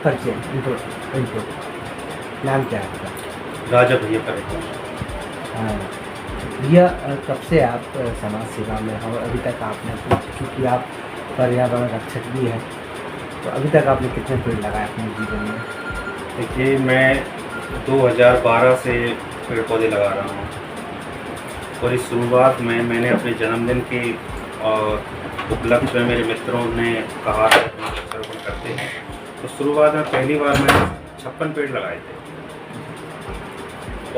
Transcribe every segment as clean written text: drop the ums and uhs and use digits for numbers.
परिचय intro intro नाम क्या है आपका? राजा भैया करेगा। हाँ, भैया कब से आप समाज सेवा में हो? अभी तक आपने, क्योंकि आप पर्यावरण रक्षक भी हैं, तो अभी तक आपने कितने पेड़ लगाए अपने जीवन में? देखिए, मैं 2012 से पेड़ पौधे लगा रहा हूँ और इस शुरुआत में मैंने अपने जन्मदिन के उपलक्ष्य में मेरे मित्रों ने कहा कि वृक्षारोपण करते हैं, तो शुरुआत में पहली बार मैंने 56 पेड़ लगाए थे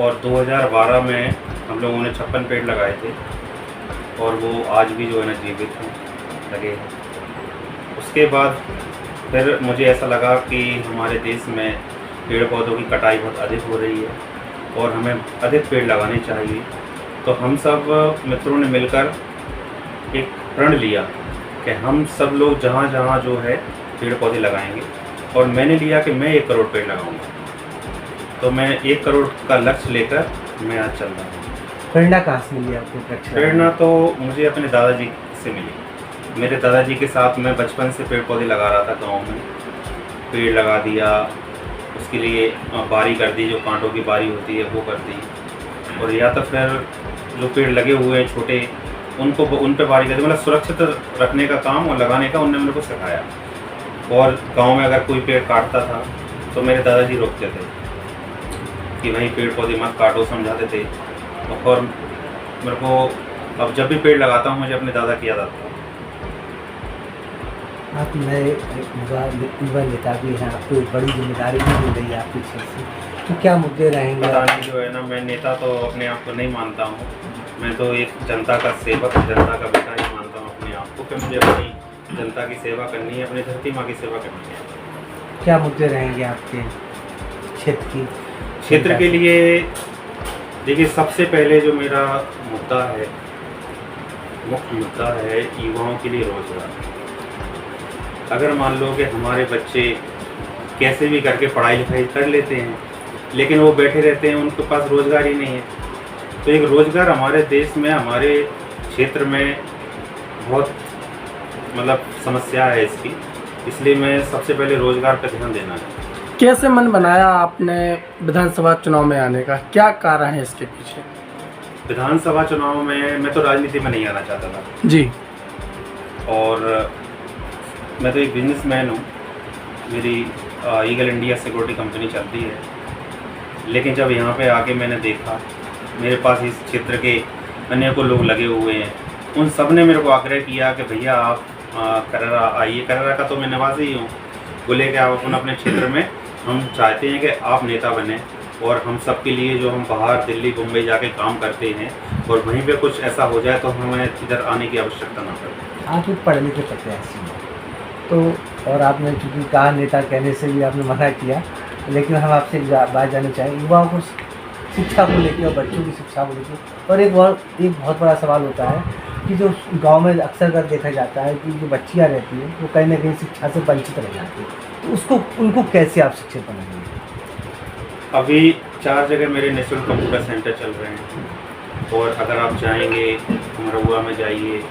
और 2012 में हम लोगों ने 56 पेड़ लगाए थे और वो आज भी जो है ना जीवित हैं, लगे हैं। उसके बाद फिर मुझे ऐसा लगा कि हमारे देश में पेड़ पौधों की कटाई बहुत अधिक हो रही है और हमें अधिक पेड़ लगाने चाहिए। तो हम सब मित्रों ने मिलकर एक प्रण लिया कि हम सब लोग जहाँ जहाँ जो है पेड़ पौधे लगाएंगे और मैंने लिया कि मैं 1 करोड़ पेड़ लगाऊंगा। तो मैं 1 करोड़ का लक्ष्य लेकर मैं आज चल रहा हूँ। प्रेरणा कहाँ से मिली आपको? प्रेरणा तो मुझे अपने दादाजी से मिली। मेरे दादाजी के साथ मैं बचपन से पेड़ पौधे लगा रहा था गाँव में। पेड़ लगा दिया, उसके लिए बारी कर दी, जो कांटों की बारी होती है वो कर दी, और या तो फिर जो पेड़ लगे हुए हैं छोटे उनको उन पे बारी कर दी। मतलब सुरक्षित रखने का काम और लगाने का उनने मेरे को सिखाया। और गांव में अगर कोई पेड़ काटता था तो मेरे दादाजी रोकते थे कि भाई पेड़ पौधे मत काटो, समझाते थे। और मेरे को अब जब भी पेड़ लगाता हूँ मुझे अपने दादा की याद आती है। आप नए युवा नेता भी हैं, आपको एक बड़ी जिम्मेदारी भी मिल रही है आपके क्षेत्र से, तो क्या मुद्दे रहेंगे? पता नहीं, जो है ना, मैं नेता तो अपने आप को नहीं मानता हूँ। मैं तो एक जनता का सेवक, जनता का बेटा ही मानता हूँ अपने आप को, कि मुझे अपनी जनता की सेवा करनी है, अपनी धरती माँ की सेवा करनी है। क्या मुद्दे रहेंगे आपके क्षेत्र के लिए? देखिए, सबसे पहले जो मेरा मुद्दा है, मुख्य मुद्दा है युवाओं के लिए रोजगार। अगर मान लो कि हमारे बच्चे कैसे भी करके पढ़ाई लिखाई कर लेते हैं लेकिन वो बैठे रहते हैं, उनके पास रोज़गार ही नहीं है, तो एक रोज़गार हमारे देश में, हमारे क्षेत्र में बहुत मतलब समस्या है इसकी। इसलिए मैं सबसे पहले रोज़गार पर ध्यान देना है। कैसे मन बनाया आपने विधानसभा चुनाव में आने का? क्या कारण है इसके पीछे? विधानसभा चुनाव में मैं तो राजनीति में नहीं आना चाहता था जी, और मैं तो एक बिजनेसमैन हूँ। मेरी ईगल इंडिया सिक्योरिटी कंपनी चलती है, लेकिन जब यहाँ पे आके मैंने देखा, मेरे पास इस क्षेत्र के अनेकों लोग लगे हुए हैं, उन सब ने मेरे को आग्रह किया कि भैया आप कररा आइए। कररा का तो मैं निवासी ही हूँ। बोले कि आप अपने क्षेत्र में, हम चाहते हैं कि आप नेता बने और हम सब के लिए जो हम बाहर दिल्ली मुंबई जाके काम करते हैं और वहीं पे कुछ ऐसा हो जाए तो हमें इधर आने की आवश्यकता ना पड़े। आप एक पढ़े लिखे प्रत्याशी हैं, तो और आपने चूँकि कहा नेता कहने से भी आपने मना किया, लेकिन हम आपसे एक बात जानना चाहेंगे, युवाओं को शिक्षा को लेकर और बच्चों की शिक्षा को लेकर। और एक बहुत बड़ा सवाल होता है कि जो गांव में अक्सर कर देखा जाता है कि जो बच्चियाँ रहती हैं वो कहीं ना कहीं शिक्षा से वंचित रह जाती है, तो उसको उनको कैसे आप शिक्षित बनाएंगे? अभी 4 जगह मेरे नेशनल कंप्यूटर सेंटर चल रहे हैं, और अगर आप जाएंगे मरहुआ में जाइए,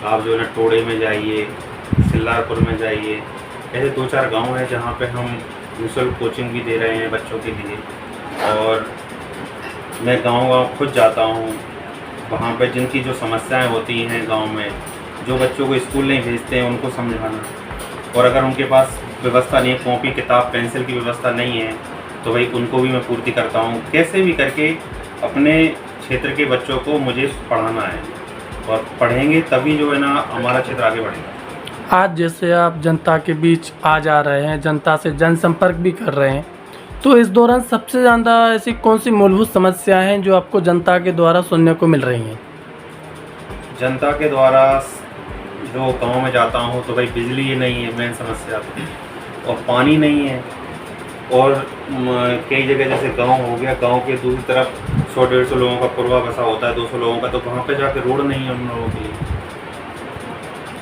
आप जो है ना टोड़े में जाइए, सिल्लारपुर में जाइए, ऐसे 2-4 गांव हैं जहां पे हम निःशुल्क कोचिंग भी दे रहे हैं बच्चों के लिए। और मैं गांव खुद जाता हूं, वहां पे जिनकी जो समस्याएं होती हैं गांव में, जो बच्चों को स्कूल नहीं भेजते हैं उनको समझाना, और अगर उनके पास व्यवस्था नहीं है, कॉपी किताब पेंसिल की व्यवस्था नहीं है, तो भाई उनको भी मैं पूर्ति करता हूँ। कैसे भी करके अपने क्षेत्र के बच्चों को मुझे पढ़ाना है, और पढ़ेंगे तभी जो है ना हमारा क्षेत्र आगे बढ़ेगा। आज जैसे आप जनता के बीच आ जा रहे हैं, जनता से जनसंपर्क भी कर रहे हैं, तो इस दौरान सबसे ज़्यादा ऐसी कौन सी मूलभूत समस्याएं हैं जो आपको जनता के द्वारा सुनने को मिल रही हैं? जनता के द्वारा जो गांव में जाता हूं तो भाई बिजली ही नहीं है मेन समस्या, और पानी नहीं है, और कई जगह जैसे गांव हो गया, गांव के दूसरी तरफ 100-150 लोगों का पूर्वा बसा होता है, 200 लोगों का, तो वहाँ पे जाके रोड नहीं है उन लोगों के लिए।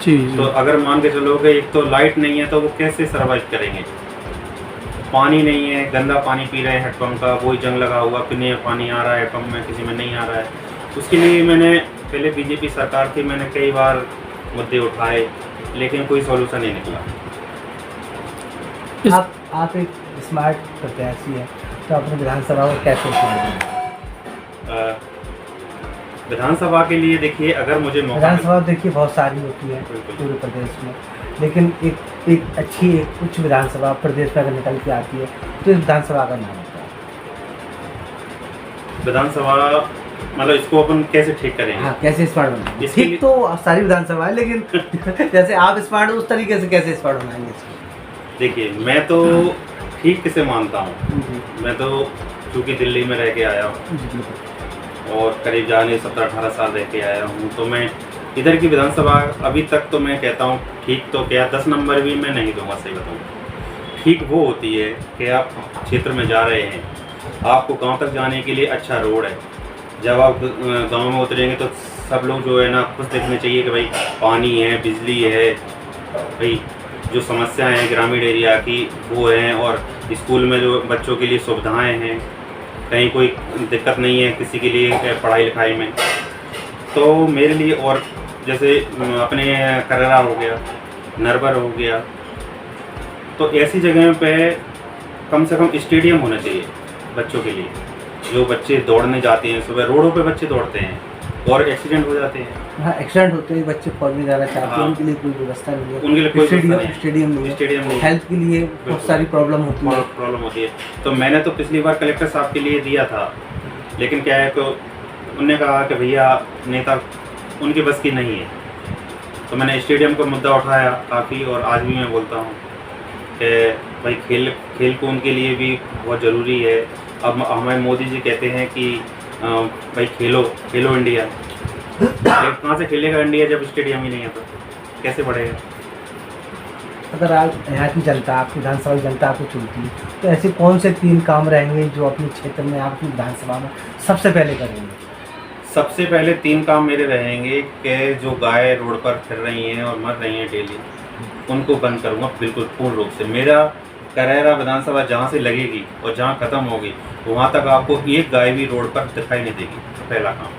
जी। तो अगर मान के चलोगे, एक तो लाइट नहीं है तो वो कैसे सर्वाइव करेंगे। पानी नहीं है, गंदा पानी पी रहे हैं हैंडपम्प का, वही जंग लगा हुआ, पीने में पानी आ रहा है हैंडपम्प में, किसी में नहीं आ रहा है। उसके लिए मैंने पहले बीजेपी सरकार थी, मैंने कई बार मुद्दे उठाए, लेकिन कोई सॉल्यूशन नहीं निकला। आप आप एक स्मार्ट प्रत्याशी हैं, तो अपने विधानसभा को कैसे उपयोग करेंगे? विधानसभा के लिए देखिए, अगर मुझे मौका विधानसभा देखिए बहुत सारी होती है बिल्कुल। पूरे प्रदेश में, लेकिन एक अच्छी एक उच्च विधानसभा प्रदेश में अगर निकल के आती है तो इस विधानसभा का नाम होता है। विधानसभा मतलब इसको अपन कैसे ठीक करेंगे? हाँ, कैसे स्मार्ट बनाएंगे? इसके ठीक तो सारी विधानसभा है, लेकिन जैसे आप स्मार्ट हो उस तरीके से कैसे स्मार्ट बनाएंगे इसको? देखिए, मैं तो ठीक किसे मानता हूँ। जी मैं तो चूँकि दिल्ली में रह के आया हूँ जी बिल्कुल। और करीब जाने 17-18 साल रह के आया हूँ, तो मैं इधर की विधानसभा अभी तक तो मैं कहता हूँ ठीक, तो क्या 10 नंबर भी मैं नहीं दूंगा, सही बताऊँ। ठीक वो होती है कि आप क्षेत्र में जा रहे हैं, आपको गांव तक जाने के लिए अच्छा रोड है। जब आप गांव में उतरेंगे तो सब लोग जो है ना खुश देखने चाहिए कि भाई पानी है, बिजली है, भाई जो समस्याएं हैं ग्रामीण एरिया की वो हैं, और स्कूल में जो बच्चों के लिए सुविधाएं हैं, कहीं कोई दिक्कत नहीं है किसी के लिए पढ़ाई लिखाई में। तो मेरे लिए, और जैसे अपने कररा हो गया, नरबर हो गया, तो ऐसी जगह पे कम से कम स्टेडियम होना चाहिए बच्चों के लिए। जो बच्चे दौड़ने जाते हैं, सुबह रोडों पे बच्चे दौड़ते हैं और एक्सीडेंट हो जाते हैं। हाँ, एक्सीडेंट होते हैं, बच्चे फौज में जाना चाहते हैं, हाँ। उनके लिए कोई व्यवस्था नहीं है, उनके लिए कोई स्टेडियम व्यवस्था नहीं है। स्टेडियम नहीं है, स्टेडियम नहीं है। हेल्थ के लिए बहुत बिल्कुल। सारी प्रॉब्लम होती है। प्रॉब्लम होती है। तो मैंने तो पिछली बार कलेक्टर साहब के लिए दिया था, लेकिन क्या है, तो उनने कहा कि भैया नेता उनकी बस की नहीं है। तो मैंने स्टेडियम का मुद्दा उठाया काफ़ी, और आज भी मैं बोलता हूँ कि भाई खेल कूद के लिए भी बहुत ज़रूरी है। अब हमारे मोदी जी कहते हैं कि भाई खेलो इंडिया। कहाँ से खेलेगा इंडिया जब स्टेडियम ही नहीं है? तो कैसे बढ़ेगा? अगर आज यहाँ की जनता, आपकी विधानसभा की जनता आपको चुनती है, तो ऐसे कौन से 3 काम रहेंगे जो अपने क्षेत्र में, आपकी विधानसभा में सबसे पहले करेंगे? सबसे पहले 3 काम मेरे रहेंगे कि जो गाय रोड पर फिर रही हैं और मर रही हैं डेली, उनको बंद करूँगा बिल्कुल पूर्ण रूप से। मेरा करैरा विधानसभा जहाँ से लगेगी और जहाँ ख़त्म होगी वहाँ तक आपको एक गाय भी रोड पर दिखाई नहीं देगी। पहला काम।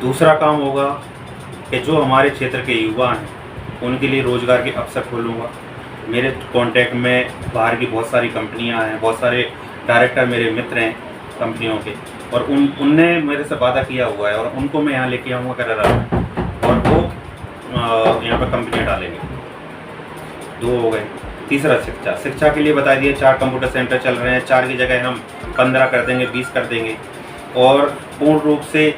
दूसरा काम होगा कि जो हमारे क्षेत्र के युवा हैं उनके लिए रोज़गार के अवसर खोलूँगा। मेरे कॉन्टैक्ट में बाहर की बहुत सारी कंपनियाँ हैं, बहुत सारे डायरेक्टर मेरे मित्र हैं कंपनियों के, और उनने मेरे से वादा किया हुआ है, और उनको मैं यहाँ लेके आऊँगा करैरा में, और वो यहाँ पर कंपनियाँ डालेंगे। 2 हो गए। तीसरा शिक्षा के लिए बता दिया 4 कंप्यूटर सेंटर चल रहे हैं, 4 की जगह हम 15 कर देंगे, 20 कर देंगे, और पूर्ण रूप से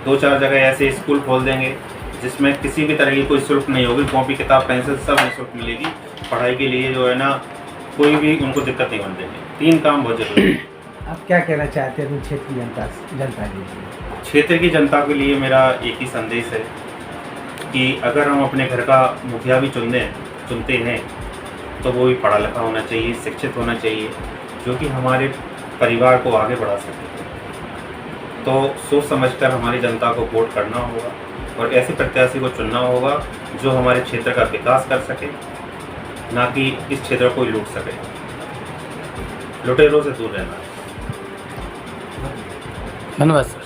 2-4 जगह ऐसे स्कूल खोल देंगे जिसमें किसी भी तरह की कोई शुल्क नहीं होगी। कॉपी किताब पेंसिल सब निःशुल्क मिलेगी। पढ़ाई के लिए जो है ना कोई भी उनको दिक्कत नहीं होने देंगे। 3 काम बहुत जरूरी है। आप क्या कहना चाहते हैं अपने क्षेत्र की जनता के लिए? क्षेत्र की जनता के लिए मेरा एक ही संदेश है कि अगर हम अपने घर का मुखिया भी चुनते हैं तो वो भी पढ़ा लिखा होना चाहिए, शिक्षित होना चाहिए, जो कि हमारे परिवार को आगे बढ़ा सके। तो सोच समझकर हमारी जनता को वोट करना होगा और ऐसे प्रत्याशी को चुनना होगा जो हमारे क्षेत्र का विकास कर सके, ना कि इस क्षेत्र को लूट सके। लुटेरों से दूर रहना। धन्यवाद सर।